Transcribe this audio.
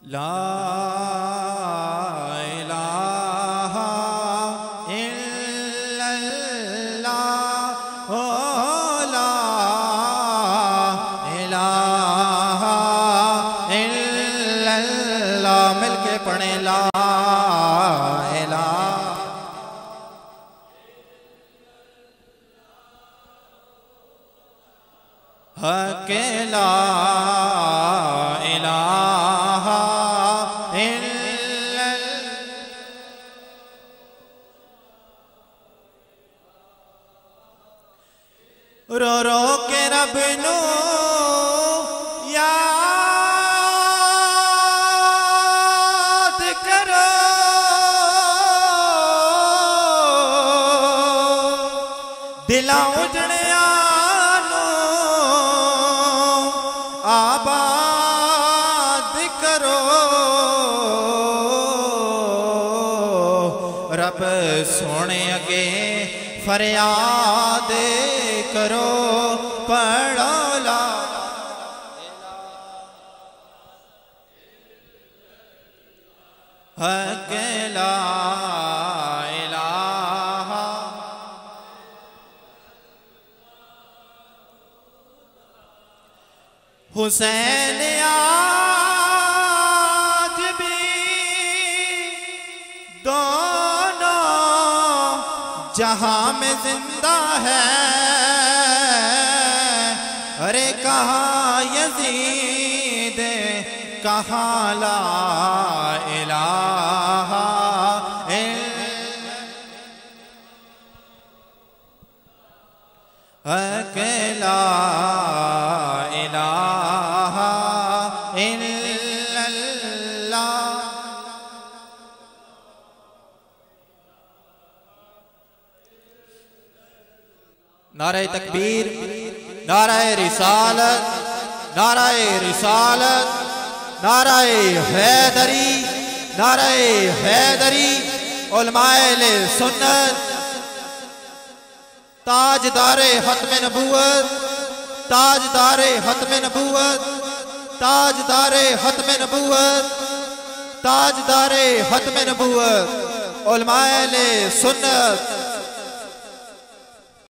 ला इलाहा इल्लल्लाह ओ ला इलाहा इल्लल्लाह मिलके पढ़े ला इलाहा अकेला रो रो के रब नू याद करो दिलां उजड़िया नू आबाद करो रब सोने अगे फरियाद करो पढ़ो ला अकेला इलाहा हुसैन आज भी दोनों जहां में जिंदा है अरे कहाँ यजीद कहाँ ला इलाहा अकेला इलाहा इल्लल्लाह नारे तकबीर नाराए रिसालत नाराए रिसालत नाराए हैदरी नाराए हैदरी उलमाए सुन्नत ताजदारे खत्म नबूवत ताजदारे खत्म नबूवत ताजदारे खत्म नबूवत ताजदारे खत्म नबूवत उलमाए सुन्नत